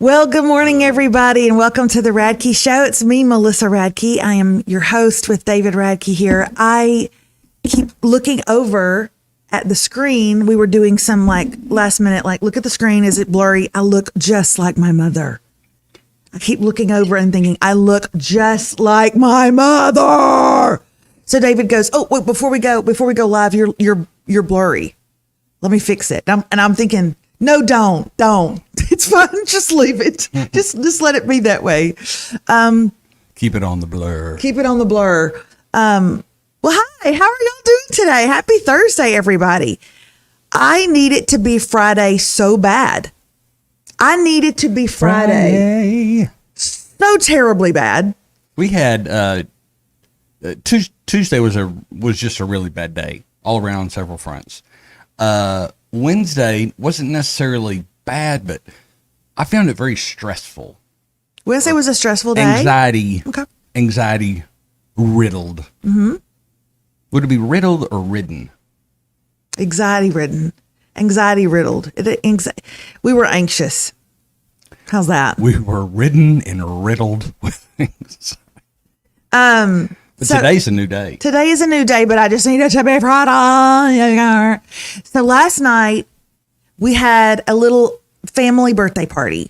Well, good morning, everybody, and welcome to the Radke Show. It's me, Melissa Radke. I am your host with David Radke here. I keep looking over at the screen. We were doing some last minute, look at the screen. Is it blurry? I look just like my mother. I keep looking over and thinking, I look just like my mother. So David goes, oh, wait, before we go live, you're blurry. Let me fix it. And I'm thinking, no, don't. It's fine. Just leave it. Just let it be that way. Keep it on the blur. Well, hi. How are y'all doing today? Happy Thursday, everybody. I need it to be Friday so bad. I need it to be Friday. So terribly bad. We had Tuesday was just a really bad day all around on several fronts. Wednesday wasn't necessarily bad, but I found it very stressful. Wednesday was a stressful day. Anxiety riddled. Mm-hmm. Would it be riddled or ridden? Anxiety riddled. We were anxious. How's that? We were ridden and riddled with things. But today's a new day. Today is a new day, but I just need it to be Friday. So last night we had a little family birthday party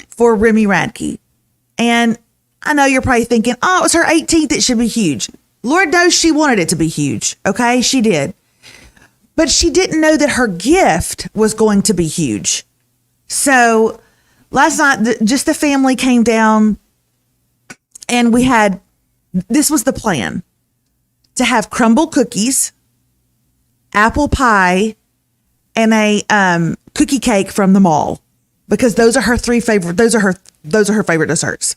for Remy Radke. And I know you're probably thinking, oh, it's her 18th. It should be huge. Lord knows she wanted it to be huge. Okay, she did. But she didn't know that her gift was going to be huge. So last night, just the family came down and this was the plan, to have crumble cookies, apple pie, and a cookie cake from the mall, because those are her favorite desserts.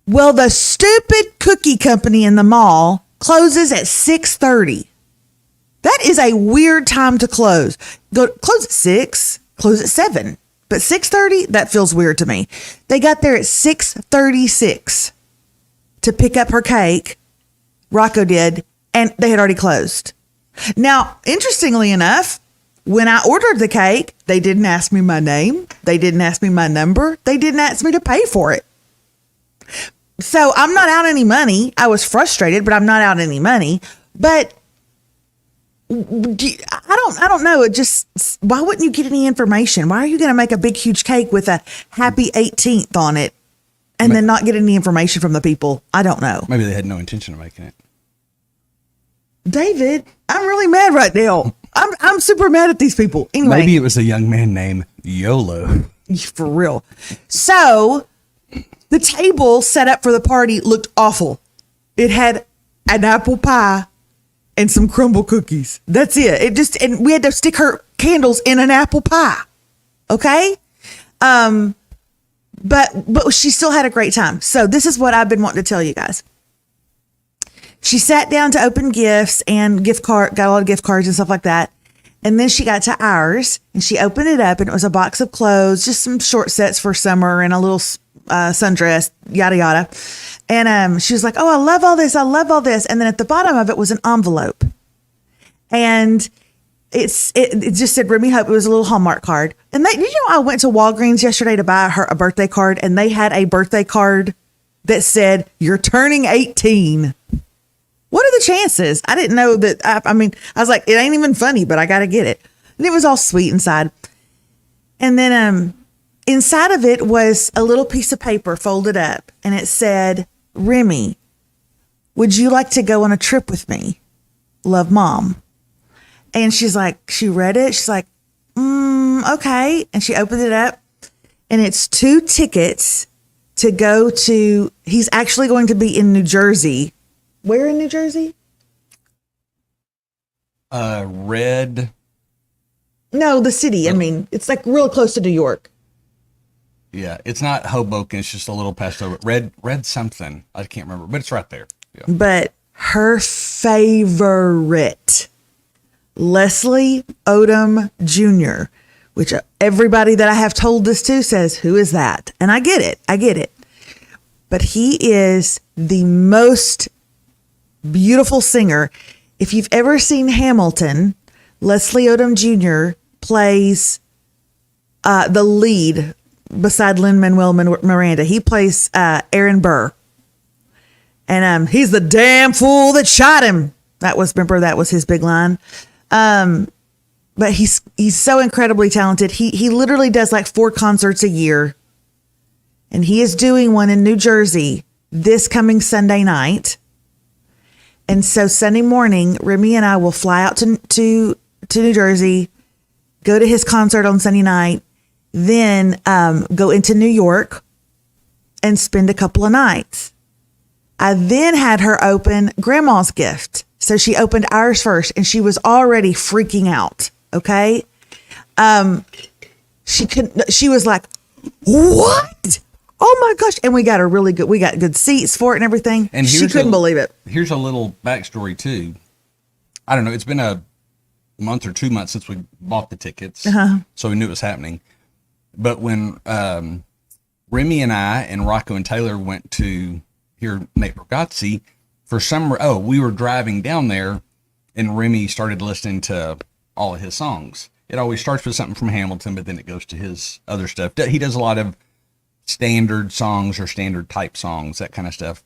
Well, the stupid cookie company in the mall closes at 6:30. That is a weird time to close. Close at 6, close at 7. But 6:30, that feels weird to me. They got there at 6:36 to pick up her cake. Rocco did, and they had already closed. Now, interestingly enough, when I ordered the cake, they didn't ask me my name. They didn't ask me my number. They didn't ask me to pay for it. So I'm not out any money. I was frustrated, but I'm not out any money. But I don't know. It just, why wouldn't you get any information? Why are you going to make a big, huge cake with a happy 18th on it and then not get any information from the people? I don't know. Maybe they had no intention of making it. David, I'm really mad right now. I'm super mad at these people. Anyway. Maybe it was a young man named YOLO. For real. So the table set up for the party looked awful. It had an apple pie and some crumble cookies. That's it. And we had to stick her candles in an apple pie. Okay? But she still had a great time. So this is what I've been wanting to tell you guys. She sat down to open gifts and got a lot of gift cards and stuff like that. And then she got to ours and she opened it up and it was a box of clothes, just some short sets for summer and a little sundress, yada, yada. And she was like, oh, I love all this. And then at the bottom of it was an envelope. And it just said Remy Hope. It was a little Hallmark card. And I went to Walgreens yesterday to buy her a birthday card, and they had a birthday card that said, you're turning 18. What are the chances? I didn't know that. I was like, it ain't even funny, but I got to get it. And it was all sweet inside. And then inside of it was a little piece of paper folded up, and it said, Remy, would you like to go on a trip with me? Love, Mom. And she's like, she read it. She's like, okay. And she opened it up, and it's 2 tickets to go to, he's actually going to be in New Jersey. Where in New Jersey? Red. No, the city. I mean, it's like real close to New York. Yeah, it's not Hoboken. It's just a little past over. Red something. I can't remember, but it's right there. Yeah. But her favorite, Leslie Odom Jr., which everybody that I have told this to says, who is that? And I get it. But he is the most beautiful singer. If you've ever seen Hamilton, Leslie Odom Jr. plays the lead beside Lin-Manuel Miranda. He plays Aaron Burr. And he's the damn fool that shot him. That was his big line. But he's so incredibly talented. He literally does like 4 concerts a year. And he is doing one in New Jersey this coming Sunday night. And so Sunday morning, Remy and I will fly out to New Jersey, go to his concert on Sunday night, then go into New York and spend a couple of nights. I then had her open Grandma's gift. So she opened ours first and she was already freaking out. Okay. She was like, what? Oh my gosh. And we got good seats for it and everything. And she couldn't believe it. Here's a little backstory too. I don't know. It's been a month or 2 months since we bought the tickets. So we knew it was happening. But when Remy and I and Rocco and Taylor went to hear Nate Bargatze for we were driving down there and Remy started listening to all of his songs. It always starts with something from Hamilton, but then it goes to his other stuff. He does a lot of standard songs or standard type songs, that kind of stuff.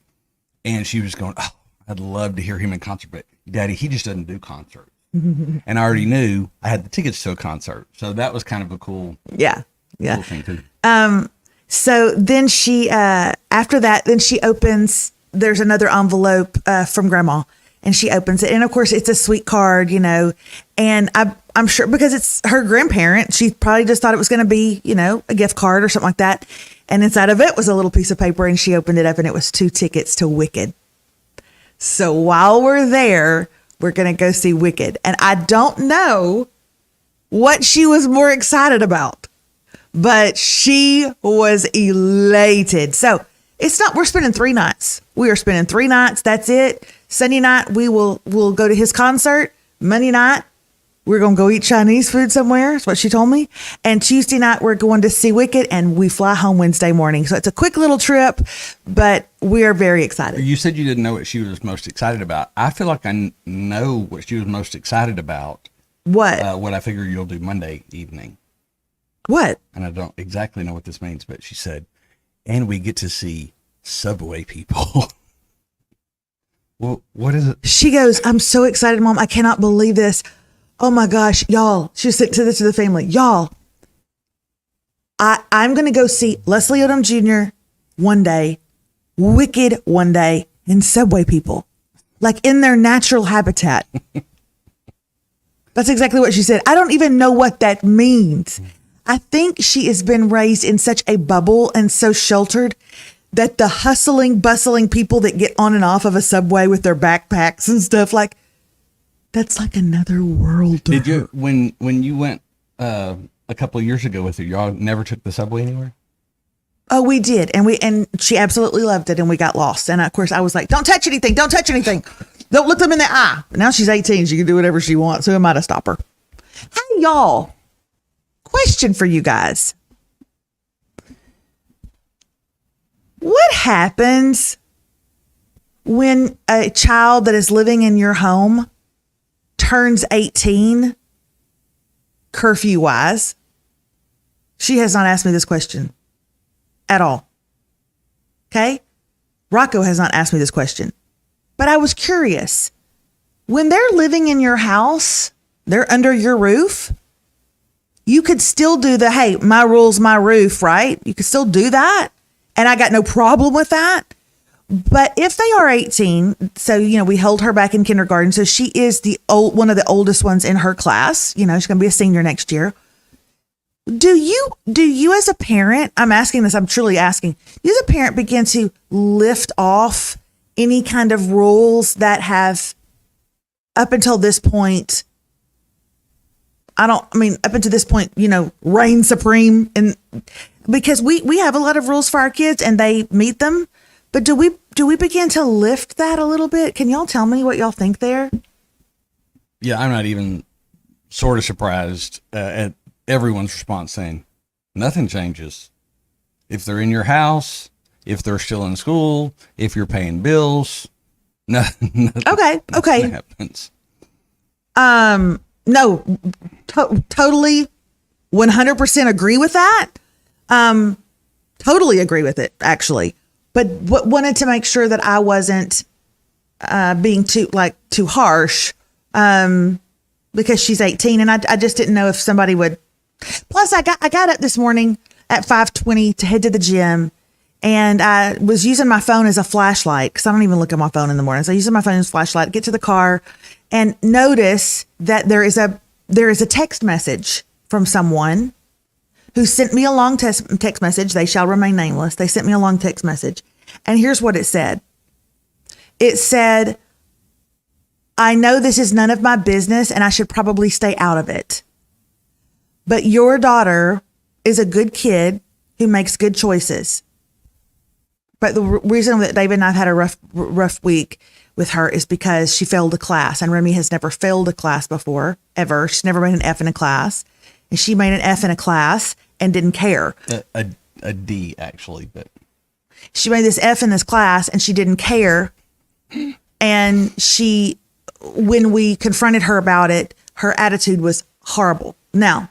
And she was going, oh, I'd love to hear him in concert, but Daddy, he just doesn't do concerts. And I already knew I had the tickets to a concert. So that was kind of a cool, cool thing too. So then she, after that, then she opens, there's another envelope from Grandma and she opens it. And of course it's a sweet card, and I'm sure because it's her grandparent, she probably just thought it was going to be, a gift card or something like that. And inside of it was a little piece of paper and she opened it up and it was 2 tickets to Wicked. So while we're there, we're going to go see Wicked. And I don't know what she was more excited about, but she was elated. So we're spending 3 nights. We are spending 3 nights. That's it. Sunday night, we'll go to his concert. Monday night, we're going to go eat Chinese food somewhere. That's what she told me. And Tuesday night, we're going to see Wicked and we fly home Wednesday morning. So it's a quick little trip, but we are very excited. You said you didn't know what she was most excited about. I feel like I know what she was most excited about. What? What I figure you'll do Monday evening. What? And I don't exactly know what this means, but she said, and we get to see Subway people. Well, what is it? She goes, I'm so excited, Mom. I cannot believe this. Oh my gosh, y'all. She said to the family, y'all, I'm going to go see Leslie Odom Jr. one day, Wicked one day, and Subway people, like in their natural habitat. That's exactly what she said. I don't even know what that means. I think she has been raised in such a bubble and so sheltered that the hustling, bustling people that get on and off of a subway with their backpacks and stuff, like, that's like another world. Did you, when you went a couple of years ago with her, y'all never took the subway anywhere? Oh, we did. And she absolutely loved it. And we got lost. And of course I was like, don't touch anything. Don't touch anything. Don't look them in the eye. But now she's 18. She can do whatever she wants. Who am I to stop her? Hey, y'all. Question for you guys. What happens when a child that is living in your home turns 18 curfew wise? She has not asked me this question at all. Okay. Rocco has not asked me this question, but I was curious. When they're living in your house, they're under your roof. You could still do the, hey, my rules, my roof, right? You could still do that. And I got no problem with that. But if they are 18, so, we held her back in kindergarten. So she is one of the oldest ones in her class. She's going to be a senior next year. Do you as a parent, I'm asking this, I'm truly asking, do you as a parent begin to lift off any kind of rules that have up until this point, up until this point, reign supreme? And because we have a lot of rules for our kids and they meet them, but do we begin to lift that a little bit? Can y'all tell me what y'all think there? Yeah, I'm not even sort of surprised at everyone's response saying nothing changes. If they're in your house, if they're still in school, if you're paying bills, nothing Okay. happens. No, totally 100% agree with that. Totally agree with it, actually. But wanted to make sure that I wasn't being too harsh because she's 18, and I just didn't know if somebody would. Plus, I got up this morning at 5:20 to head to the gym, and I was using my phone as a flashlight because I don't even look at my phone in the morning. So I using my phone as a flashlight, get to the car, and notice that there is a text message from someone who sent me a long text message. They shall remain nameless. They sent me a long text message. And here's what it said. It said, I know this is none of my business and I should probably stay out of it. But your daughter is a good kid who makes good choices. But the reason that David and I've had a rough week with her is because she failed a class. And Remy has never failed a class before, ever. She's never made an F in a class. And she made an F in a class and didn't care. A D, actually. But she made this F in this class and she didn't care. And when we confronted her about it, her attitude was horrible. Now,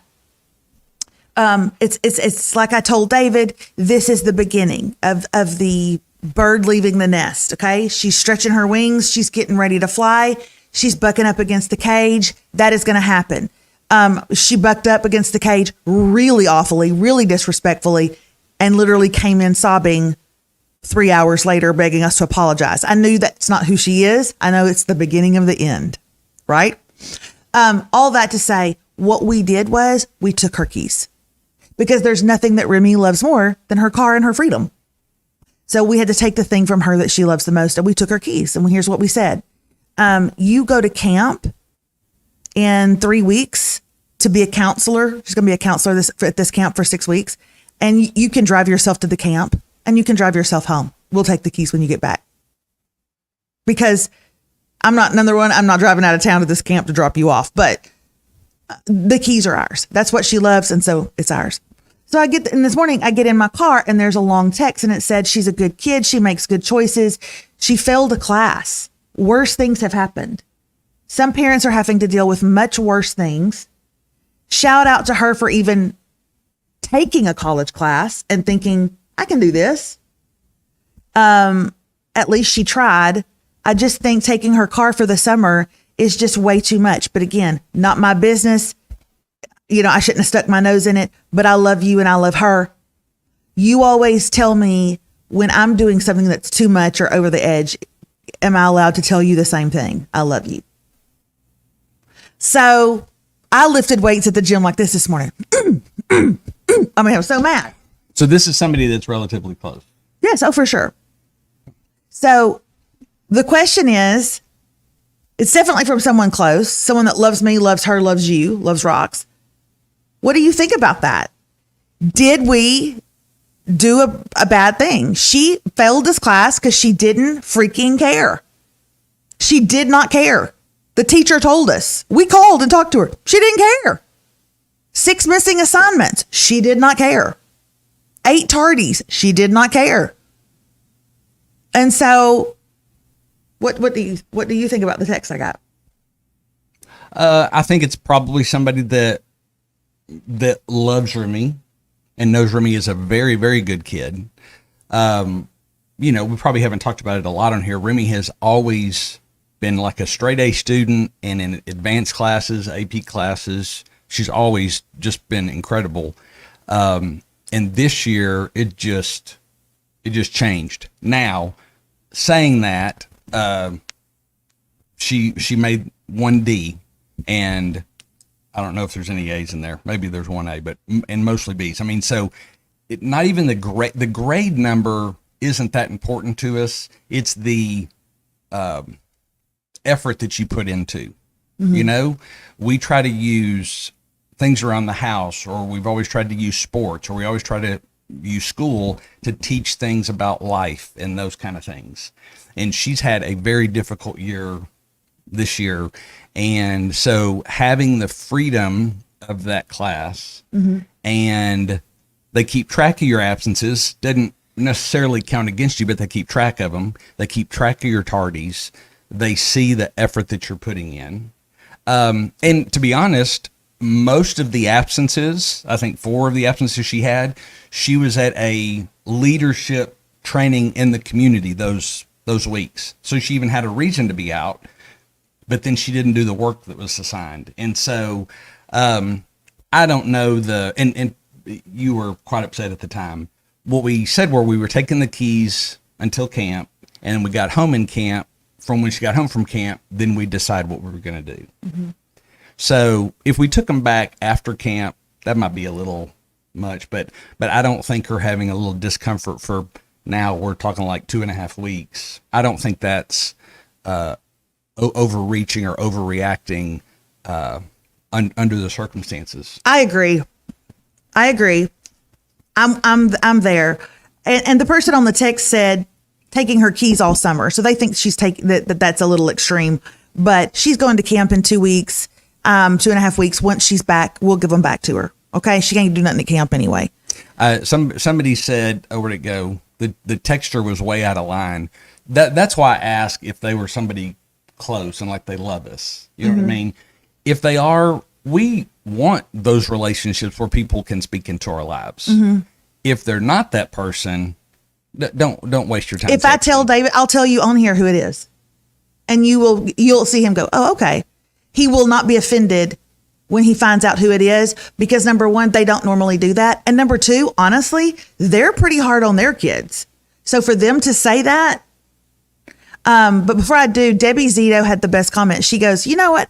it's like I told David, this is the beginning of the bird leaving the nest. Okay. She's stretching her wings. She's getting ready to fly. She's bucking up against the cage. That is going to happen. She bucked up against the cage really awfully, really disrespectfully, and literally came in sobbing 3 hours later, begging us to apologize. I knew that's not who she is. I know it's the beginning of the end, right? All that to say, what we did was we took her keys because there's nothing that Remy loves more than her car and her freedom. So we had to take the thing from her that she loves the most, and we took her keys. And here's what we said. You go to camp in 3 weeks to be a counselor. She's going to be a counselor at this camp for 6 weeks. And you can drive yourself to the camp and you can drive yourself home. We'll take the keys when you get back. Because I'm not driving out of town to this camp to drop you off, but the keys are ours. That's what she loves. And so it's ours. So this morning I get in my car and there's a long text and it said, she's a good kid. She makes good choices. She failed a class. Worse things have happened. Some parents are having to deal with much worse things. Shout out to her for even taking a college class and thinking, I can do this. At least she tried. I just think taking her car for the summer is just way too much. But again, not my business. I shouldn't have stuck my nose in it, but I love you and I love her. You always tell me when I'm doing something that's too much or over the edge, am I allowed to tell you the same thing? I love you. So I lifted weights at the gym like this morning. I'm so mad. So this is somebody that's relatively close. Yes. Oh, for sure. So the question is, it's definitely from someone close, someone that loves me, loves her, loves you, loves rocks. What do you think about that? Did we do a bad thing? She failed this class because she didn't freaking care. She did not care. The teacher told us. We called and talked to her. She didn't care. 6 missing assignments. She did not care. 8 tardies. She did not care. And so what do you think about the text I got? I think it's probably somebody that loves Remy and knows Remy is a very, very good kid. We probably haven't talked about it a lot on here. Remy has always been like a straight A student, and in advanced classes, AP classes, she's always just been incredible. And this year it just changed. Now, saying that, she made 1D, and I don't know if there's any A's in there. Maybe there's 1A, but and mostly B's. I mean, so not even the grade number isn't that important to us. It's the effort that you put into. Mm-hmm. We try to use things around the house, or we've always tried to use sports, or we always try to use school to teach things about life and those kind of things. And she's had a very difficult year this year. And so having the freedom of that class, mm-hmm. and they keep track of your absences, doesn't necessarily count against you, but they keep track of them. They keep track of your tardies. They see the effort that you're putting in. And to be honest, most of the absences, I think 4 of the absences she was at a leadership training in the community those weeks. So she even had a reason to be out, but then she didn't do the work that was assigned. And so I don't know and you were quite upset at the time. What we said were we were taking the keys until camp, and we got home in camp. From when she got home from camp, then we decide what we were going to do. Mm-hmm. So if we took them back after camp, that might be a little much, but I don't think her having a little discomfort for now, we're talking like 2.5 weeks. I don't think that's overreaching or overreacting under the circumstances. I agree. I'm there. And the person on the text said taking her keys all summer. So they think she's taking that's a little extreme, but she's going to camp in 2 weeks, 2.5 weeks. Once she's back, we'll give them back to her. Okay. She can't do nothing at camp anyway. Somebody said, where'd it go? The texture was way out of line. That's why I asked if they were somebody close and like they love us. You know what I mean? If they are, we want those relationships where people can speak into our lives. Mm-hmm. If they're not that person, don't waste your time. If I tell David, I'll tell you on here who it is, and you'll see him go, oh, okay. He will not be offended when he finds out who it is, because number one, they don't normally do that. And number two, honestly, they're pretty hard on their kids. So for them to say that, but before I do, Debbie Zito had the best comment. She goes, you know what?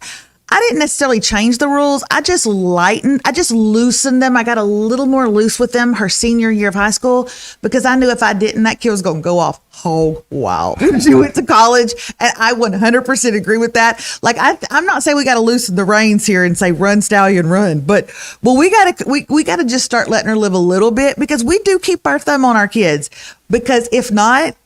I didn't necessarily change the rules. I just loosened them. I got a little more loose with them her senior year of high school, because I knew if I didn't, that kid was going to go off whole wild. She went to college, and I 100% agree with that. Like, I'm not saying we got to loosen the reins here and say, run, stallion, run. But we got to just start letting her live a little bit, because we do keep our thumb on our kids. Because if not,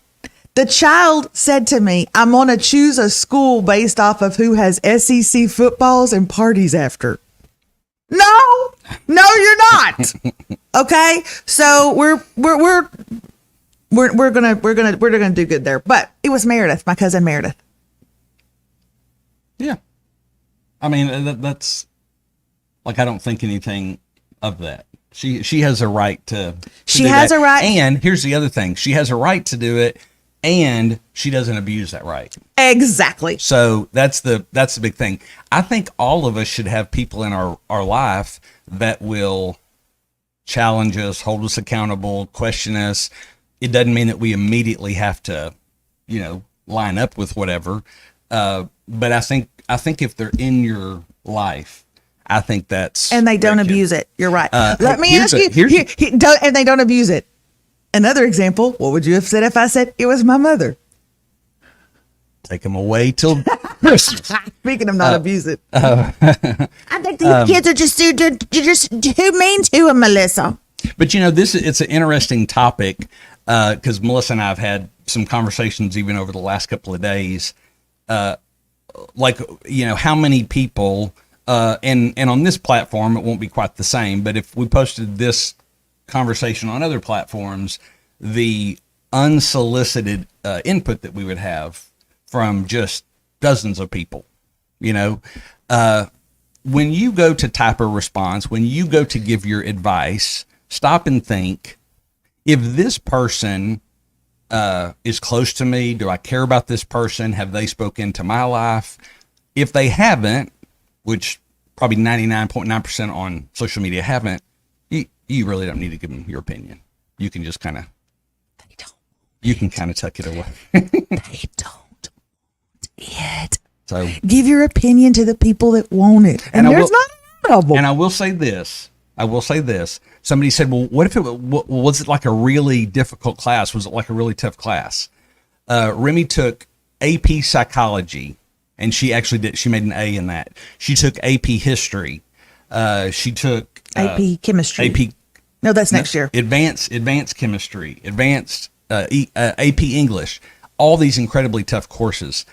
the child said to me, I'm going to choose a school based off of who has SEC footballs and parties after. No, you're not. Okay. So we're going to do good there. But it was Meredith, my cousin Meredith. Yeah. I mean, that's like, I don't think anything of that. She has a right to she has that. a right. And here's the other thing. She has a right to do it, and she doesn't abuse that right. Exactly. So that's the big thing. I think all of us should have people in our life that will challenge us, hold us accountable, question us. It doesn't mean that we immediately have to, line up with whatever. But I think if they're in your life, I think that's, and they don't abuse it. You're right. Let me ask you, and they don't abuse it. Another example, what would you have said if I said it was my mother? Take them away till Christmas. Speaking of not abuse it. I think these kids are just too mean to him, Melissa. But it's an interesting topic, because Melissa and I have had some conversations even over the last couple of days. How many people, and on this platform, it won't be quite the same, but if we posted this conversation on other platforms, the unsolicited input that we would have from just dozens of people, when you go to type a response, when you go to give your advice, stop and think, if this person is close to me, do I care about this person? Have they spoken to my life? If they haven't, which probably 99.9% on social media haven't, you really don't need to give them your opinion. You can just kind of, you can kind of tuck it away. They don't want it. So give your opinion to the people that want it. And there's not a lot of them. And I will say this. Somebody said, well, what if was it like a really difficult class? Was it like a really tough class? Remy took AP psychology, and she made an A in that. She took AP history. She took AP chemistry. No, that's next year. Advanced chemistry, advanced AP English. All these incredibly tough courses.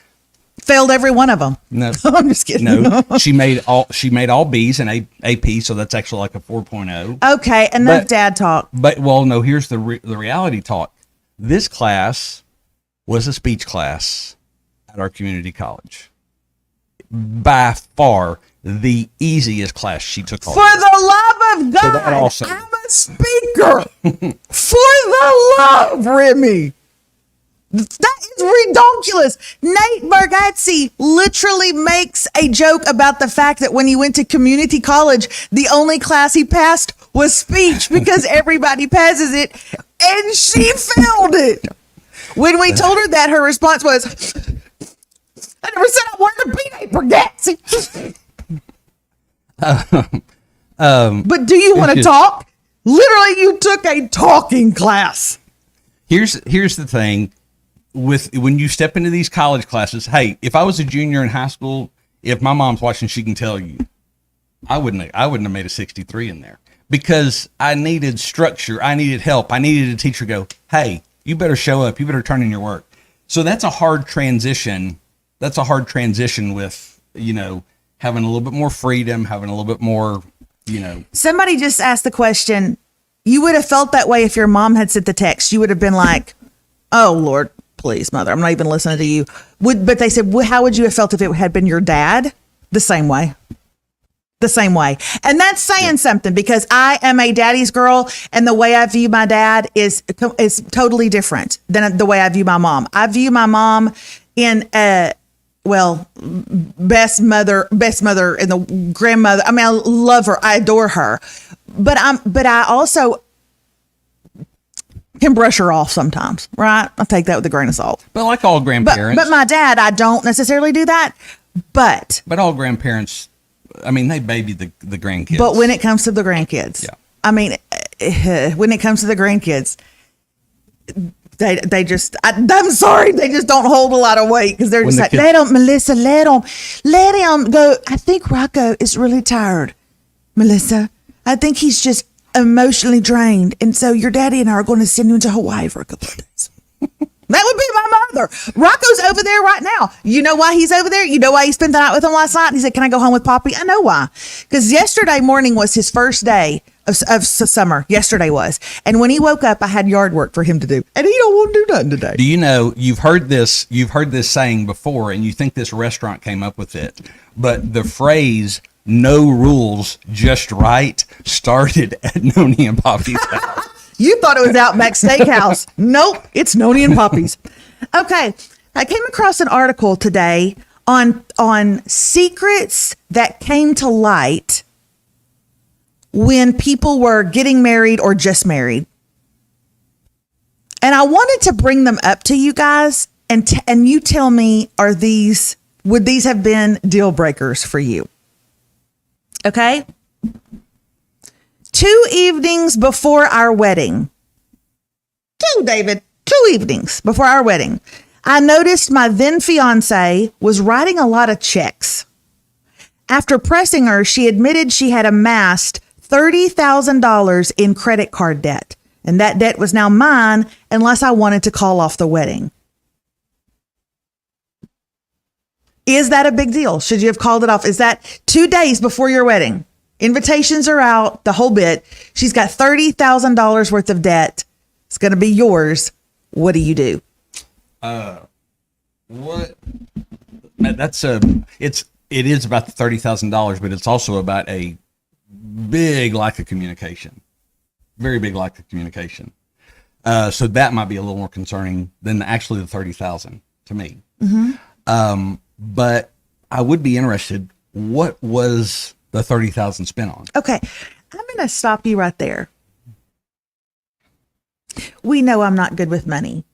Failed every one of them. No, I'm just kidding. No, she made all B's in AP, so that's actually like a 4.0. Okay, enough dad talk. But no. Here's the reality talk. This class was a speech class at our community college. By far the easiest class she took all For year. the love of God, that also- I'm a speaker. For the love, Remy. That is ridiculous. Nate Bargatze literally makes a joke about the fact that when he went to community college, the only class he passed was speech because everybody passes it, and she failed it. When we told her that, her response was, I never said I wanted to be Nate Bargatze. But do you want to talk? Literally, you took a talking class. Here's the thing. When you step into these college classes, hey, if I was a junior in high school, if my mom's watching, she can tell you, I wouldn't have made a 63 in there because I needed structure. I needed help. I needed a teacher to go, hey, you better show up. You better turn in your work. So that's a hard transition. That's a hard transition with, having a little bit more freedom, having a little bit more, Somebody just asked the question, you would have felt that way if your mom had sent the text. You would have been like, oh, Lord, please, mother, I'm not even listening to you. But they said, well, how would you have felt if it had been your dad? The same way. The same way. And that's saying something because I am a daddy's girl and the way I view my dad is totally different than the way I view my mom. I view my mom in best mother and the grandmother. I mean, I love her. I adore her. But I also can brush her off sometimes, right? I'll take that with a grain of salt. But like all grandparents. But my dad, I don't necessarily do that. But all grandparents, I mean, they baby the grandkids. But when it comes to the grandkids, yeah. I mean, when it comes to the grandkids, they just, I'm sorry, they just don't hold a lot of weight because they're just like, let him, Melissa, let him go. I think Rocco is really tired, Melissa. I think he's just emotionally drained. And so your daddy and I are going to send you to Hawaii for a couple of days. That would be my mother. Rocco's over there right now. You know why he's over there? You know why he spent the night with him last night? He said, can I go home with Poppy? I know why. Because yesterday morning was his first day of summer. Yesterday was. And when he woke up, I had yard work for him to do. And he don't want to do nothing today. Do you know, you've heard this saying before, and you think this restaurant came up with it. But the phrase, no rules, just right, started at Noni and Poppy's house. You thought it was Outback Steakhouse. Nope, it's Noni and Poppy's. Okay, I came across an article today on secrets that came to light when people were getting married or just married. And I wanted to bring them up to you guys and you tell me, would these have been deal breakers for you? Okay? 2 evenings before our wedding. 2 evenings before our wedding. I noticed my then fiance was writing a lot of checks. After pressing her, she admitted she had amassed $30,000 in credit card debt. And that debt was now mine unless I wanted to call off the wedding. Is that a big deal? Should you have called it off? Is that 2 days before your wedding? Invitations are out, the whole bit. She's got $30,000 worth of debt. It's going to be yours. What do you do? What? It is about the $30,000, but it's also about a big lack of communication. Very big lack of communication. So that might be a little more concerning than actually the 30,000 to me. Mm-hmm. But I would be interested. What was the 30,000 spent on? Okay. I'm going to stop you right there. We know I'm not good with money.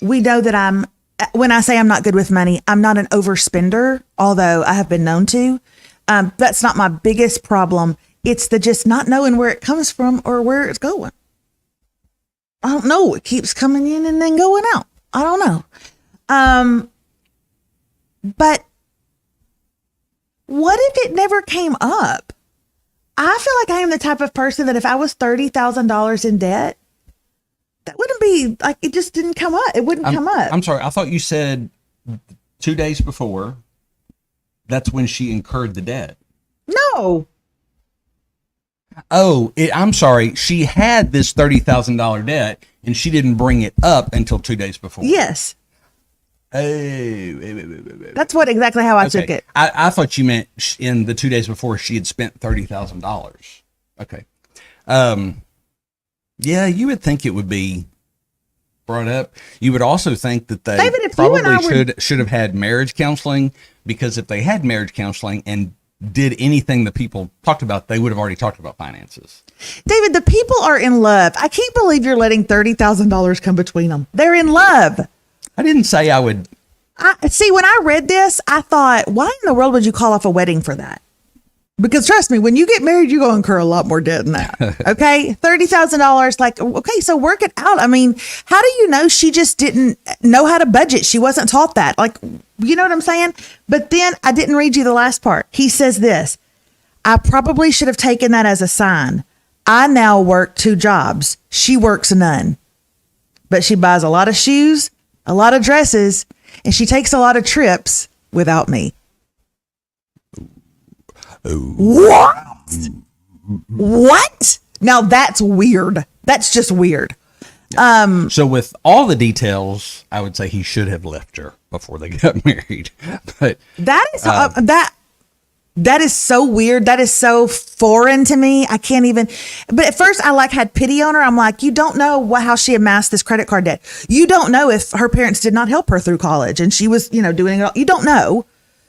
We know that when I say I'm not good with money, I'm not an overspender, although I have been known to. That's not my biggest problem. It's the just not knowing where it comes from or where it's going. I don't know. It keeps coming in and then going out. I don't know. But what if it never came up? I feel like I am the type of person that if I was $30,000 in debt, that wouldn't be like, it just didn't come up. It wouldn't come up. I'm sorry. I thought you said 2 days before, that's when she incurred the debt. No. Oh, I'm sorry. She had this $30,000 debt and she didn't bring it up until 2 days before. Yes. That's what exactly how I took Okay. it. I thought you meant in the 2 days before she had spent $30,000. Okay. Yeah, you would think it would be brought up. You would also think that they David, if you and I probably should have had marriage counseling, because if they had marriage counseling and did anything that people talked about, they would have already talked about finances. David, the people are in love. I can't believe you're letting $30,000 come between them. They're in love. I didn't say I would. See, when I read this, I thought, why in the world would you call off a wedding for that? Because trust me, when you get married, you're going to incur a lot more debt than that. Okay. $30,000. Like, okay, so work it out. I mean, how do you know she just didn't know how to budget? She wasn't taught that. Like, you know what I'm saying? But then I didn't read you the last part. He says this, I probably should have taken that as a sign. I now work 2 jobs. She works none. But she buys a lot of shoes, a lot of dresses, and she takes a lot of trips without me. What? What? Now that's weird. That's just weird. So with all the details, I would say he should have left her before they got married. But that is that is so weird. That is so foreign to me. I can't even. But at first, I had pity on her. I'm like, you don't know how she amassed this credit card debt. You don't know if her parents did not help her through college and she was, doing it all. You don't know.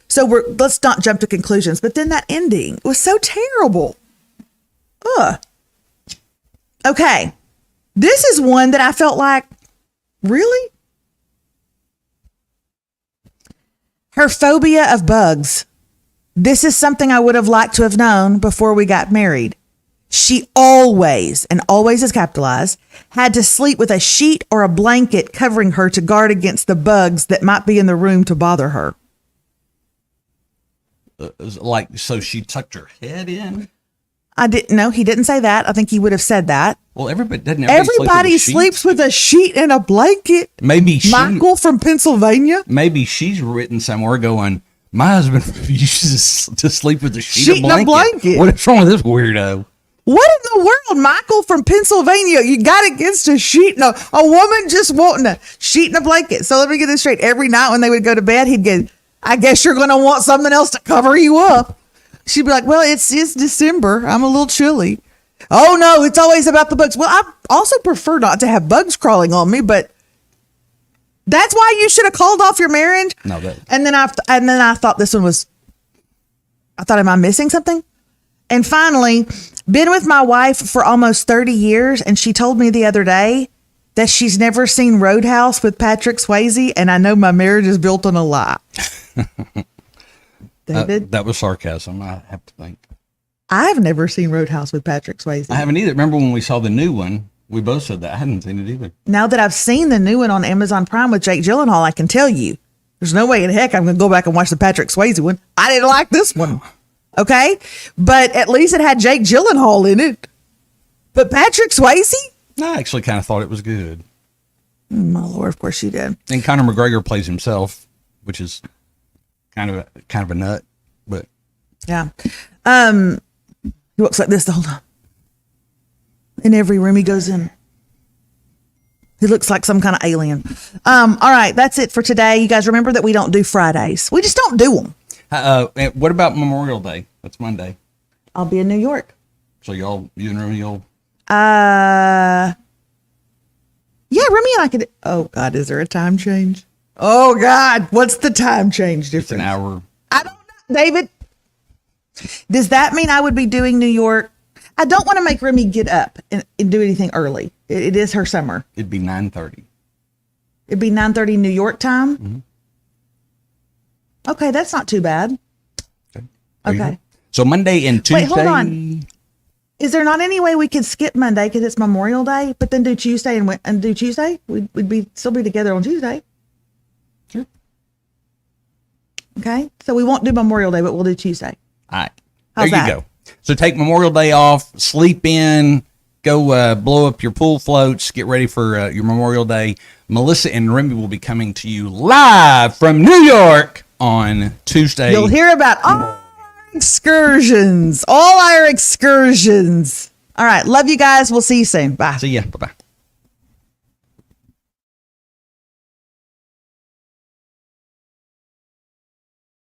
So let's not jump to conclusions. But then that ending was so terrible. Ugh. Okay. This is one that I felt like, really? Her phobia of bugs. This is something I would have liked to have known before we got married. She always, and always is capitalized, had to sleep with a sheet or a blanket covering her to guard against the bugs that might be in the room to bother her. So she tucked her head in? I didn't know. He didn't say that. I think he would have said that. Well, everybody sleeps with a sheet and a blanket. Maybe Michael from Pennsylvania. Maybe she's written somewhere going, my husband used to sleep with a sheet and a blanket. What is wrong with this weirdo? What in the world, Michael from Pennsylvania? You got against a sheet? No, a woman just wanting a sheet and a blanket. So let me get this straight. Every night when they would go to bed, he'd get, I guess you're going to want something else to cover you up. She'd be like, well, it's December. I'm a little chilly. Oh, no, it's always about the bugs. Well, I also prefer not to have bugs crawling on me, but that's why you should have called off your marriage. No, that. And then I thought this one was, am I missing something? And finally, been with my wife for almost 30 years, and she told me the other day that she's never seen Roadhouse with Patrick Swayze, and I know my marriage is built on a lie. David? That was sarcasm, I have to think. I've never seen Roadhouse with Patrick Swayze. I haven't either. Remember when we saw the new one? We both said that. I hadn't seen it either. Now that I've seen the new one on Amazon Prime with Jake Gyllenhaal, I can tell you, there's no way in heck I'm going to go back and watch the Patrick Swayze one. I didn't like this one. Okay? But at least it had Jake Gyllenhaal in it. But Patrick Swayze? I actually kind of thought it was good. My Lord, of course you did. And Conor McGregor plays himself, which is kind of a nut, but yeah. He looks like this the whole time. In every room he goes in, he looks like some kind of alien. All right, that's it for today. You guys remember that we don't do Fridays. We just don't do them. And what about Memorial Day? That's Monday. I'll be in New York. So you and Remy, yeah, Remy and I could. Oh God, is there a time change? Oh God, what's the time change difference? It's an hour. I don't know, David. Does that mean I would be doing New York? I don't want to make Remy get up and do anything early. It is her summer. It'd be 9:30. It'd be 9:30 New York time. Mm-hmm. Okay, that's not too bad. Okay. So Monday and Tuesday. Wait, hold on. Is there not any way we could skip Monday because it's Memorial Day, but then do Tuesday and do Tuesday? We'd still be together on Tuesday. Sure. Okay, so we won't do Memorial Day, but we'll do Tuesday. All right. How's there you that? go. So take Memorial Day off, sleep in, go blow up your pool floats, get ready for your Memorial Day. Melissa and Remy will be coming to you live from New York on Tuesday. You'll hear about all our excursions. All right. Love you guys. We'll see you soon. Bye. See ya. Bye-bye.